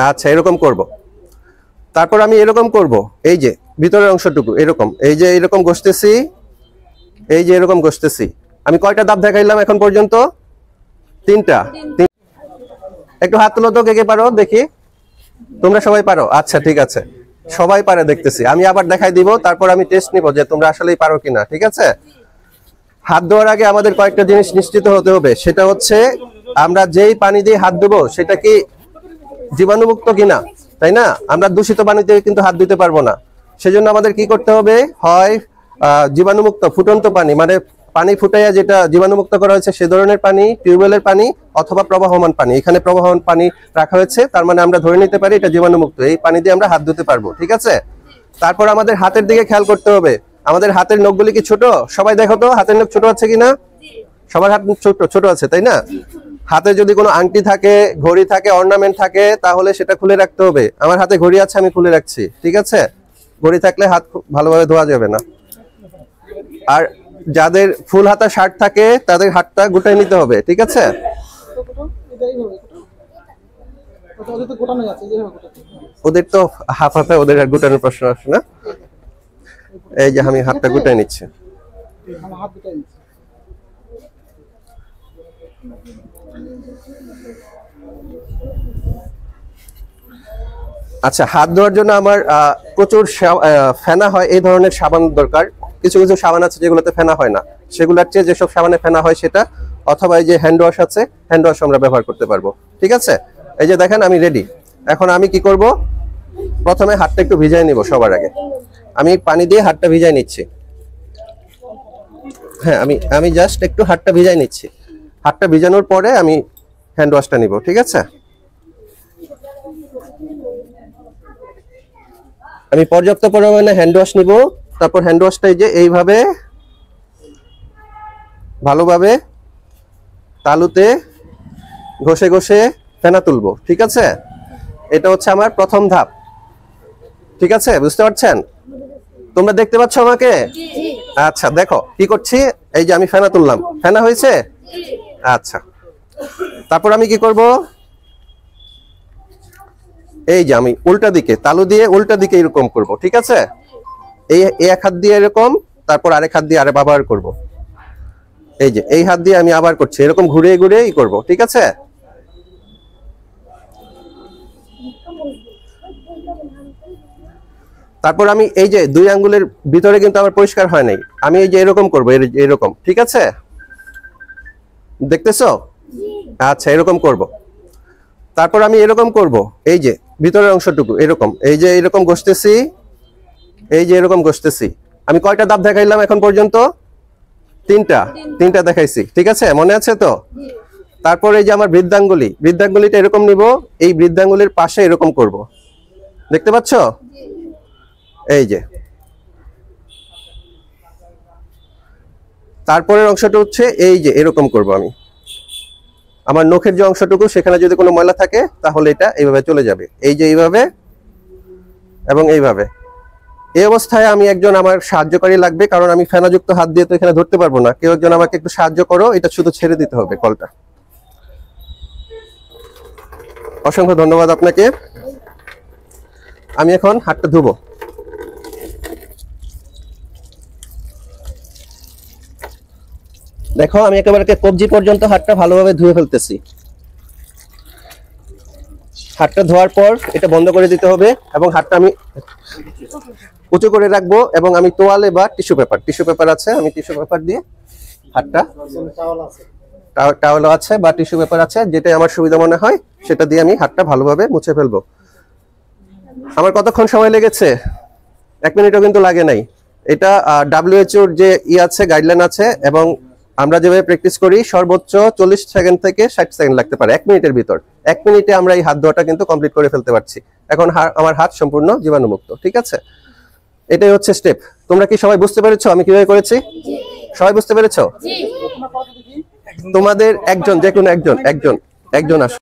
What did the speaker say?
আচ্ছা, এরকম করব। তারপর আমি এরকম করব, এই যে ভিতরের অংশটুকু এরকম, এই যে এরকম ঘষতেছি, এই যে এরকম ঘষতেছি। আমি কয়টা ধাপ দেখাইলাম এখন পর্যন্ত? 3টা। একটু হাত তুলো তো, কে কে পারো দেখি। তোমরা সবাই পারো? আচ্ছা ঠিক আছে, সবাই পারে দেখতেছি। আমি আবার দেখাই দিব, তারপর আমি টেস্ট নিব যে তোমরা আসলেই পারো কিনা। ঠিক আছে? হাত ধোয়ার আগে আমাদের কয়েকটা জিনিস নিশ্চিত হতে হবে। সেটা হচ্ছে আমরা যেই পানি দিয়ে হাত ধুবো সেটা কি জীবাণুমুক্ত কিনা, তাই না? আমরা দূষিত পানিতে কিন্তু হাত ধুতে পারবো না। সেজন্য আমাদের কি করতে হবে? হয় জীবাণুমুক্ত ফুটন্ত পানি, মানে পানি ফুটাইয়া যেটা জীবাণুমুক্ত করা হয়েছে সে ধরনের পানি, টিউবওয়েলের পানি, অথবা প্রবাহমান পানি। এখানে প্রবাহমান পানি রাখা হয়েছে, তার মানে আমরা ধরে নিতে পারি এটা জীবাণুমুক্ত। এই পানি দিয়ে আমরা হাত ধুতে পারবো। ঠিক আছে? তারপর আমাদের হাতের দিকে খেয়াল করতে হবে। আমাদের হাতের নখগুলি কি ছোট? সবাই দেখো তো হাতের নখ ছোট আছে কিনা। সবার হাত ছোট ছোট আছে, তাই না? হাতে যদি কোনো আংটি থাকে, ঘড়ি থাকে, অর্নামেন্ট থাকে, তাহলে সেটা খুলে রাখতে হবে। আমার হাতে ঘড়ি আছে, আমি খুলে রাখছি। ঠিক আছে? ঘড়ি থাকলে হাত ভালোভাবে ধোয়া যাবে না। আর যাদের ফুল হাতা শার্ট থাকে তাদের হাতটা গুটাই নিতে হবে। ঠিক আছে? ওদের তো হাফ হাতে, ওদের আর গুটানোর প্রশ্ন আসে না। এই যে আমি হাতটা গুটাই নিচ্ছি। আচ্ছা, হাত ধোয়ার জন্য আমার প্রচুর ফেনা হয়, এই ধরনের সাবান দরকার। কিছু কিছু সাবান আছে যেগুলোতে ফেনা হয় না, সেগুলোর চেয়ে যেসব সাবানে ফেনা হয় সেটা, অথবা এই যে হ্যান্ড ওয়াশ আছে, হ্যান্ড ওয়াশ আমরা ব্যবহার করতে পারবো। ঠিক আছে? এই যে দেখেন আমি রেডি। এখন আমি কি করব? প্রথমে হাতটা একটু ভিজাই নিব। সবার আগে আমি পানি দিয়ে হাতটা ভিজাই নিচ্ছি। হ্যাঁ, আমি জাস্ট একটু হাতটা ভিজাই নিচ্ছি। হাতটা ভিজানোর পরে আমি হ্যান্ড ওয়াশটা নিব। ঠিক আছে? আমি পর্যাপ্ত পরিমাণে হ্যান্ড ওয়াশ নিব। তারপর হ্যান্ড ওয়াশটা এই যে এইভাবে ভালোভাবে তালুতে ঘষে ঘষে ফেনা তুলবো। ঠিক আছে? এটা হচ্ছে আমার প্রথম ধাপ। ঠিক আছে? বুঝতে পারছেন? তোমরা দেখতে পাচ্ছ আমাকে? আচ্ছা, দেখো কি করছি। এই যে আমি ফেনা তুললাম, ফেনা হয়েছে। আচ্ছা, তারপর আমি কি করব? এই যে আমি উল্টা দিকে তালু দিয়ে উল্টা দিকে এরকম করব। ঠিক আছে? এই এক হাত দিয়ে এরকম, তারপর আরেক হাত দিয়ে আরে আবার করব। এই যে এই হাত দিয়ে আমি আবার করছি, এরকম ঘুরিয়ে ঘুরিয়েই করব। ঠিক আছে? তারপর আমি এই যে 2 আঙ্গুলের ভিতরে কিন্তু আমার পরিষ্কার হয় নাই, আমি এই যে এরকম করব, এরকম। ঠিক আছে? দেখতেছো? আচ্ছা, এরকম করব। তারপর আমি এরকম করব, এই যে ভিতরের অংশটুকু এরকম, এই যে এরকম ঘষতেছি, এই যে এরকম ঘষতেছি। আমি কয়টা ধাপ দেখাইলাম এখন পর্যন্ত? 3টা দেখাইছি। ঠিক আছে? মনে আছে তো? তারপর এই যে আমার বৃদ্ধাঙ্গুলিটা এরকম নিব, এই বৃদ্ধাঙ্গুলির পাশে এরকম করব। দেখতে পাচ্ছ? এই যে তারপরের অংশটা হচ্ছে এই যে এরকম করব আমি। আমার নখের যে অংশটুকু, সেখানে যদি কোনো ময়লা থাকে তাহলে এটা এইভাবে চলে যাবে। এই যে এইভাবে এবং এইভাবে। এই অবস্থায় আমি একজন আমার সাহায্যকারী লাগবে, কারণ আমি ফেনাযুক্ত হাত দিয়ে তো এখানে ধরতে পারবো না। কেউ একজন আমাকে একটু সাহায্য করো, এটা শুধু ছেড়ে দিতে হবে কলটা। অসংখ্য ধন্যবাদ আপনাকে। আমি এখন হাতটা ধুবো। দেখো আমি একেবারে কবজি পর্যন্ত হাতটা ভালোভাবে ধুয়ে ফেলতেছি। হাতটা ধোয়ার পর এটা বন্ধ করে দিতে হবে, এবং হাতটা আমি উঁচু করে রাখবো, এবং আমি তোয়ালে বা টিস্যু পেপার আছে, আমি টিস্যু পেপার দিয়ে হাতটা, টাওয়াল আছে বা টিস্যু পেপার আছে, যেটা আমার সুবিধা মনে হয় সেটা দিয়ে আমি হাতটা ভালোভাবে মুছে ফেলবো। আমার কতক্ষণ সময় লেগেছে? 1 মিনিটও কিন্তু লাগে নাই। এটা WHO যে আছে, গাইডলাইন আছে, এবং আমরা যেভাবে প্র্যাকটিস করি সর্বোচ্চ 40 সেকেন্ড থেকে 60 সেকেন্ড লাগতে পারে 1 মিনিটের ভিতর। 1 মিনিটে আমরা এই হাত ধোয়াটা কিন্তু কমপ্লিট করে ফেলতে পারছি। এখন আমার হাত সম্পূর্ণ জীবাণুমুক্ত। ঠিক আছে? এটাই হচ্ছে স্টেপ। তোমরা কি সবাই বুঝতে পেরেছো আমি কিভাবে করেছি? সবাই বুঝতে পেরেছো? তোমাদের একজন, যে কোনো একজন আসো।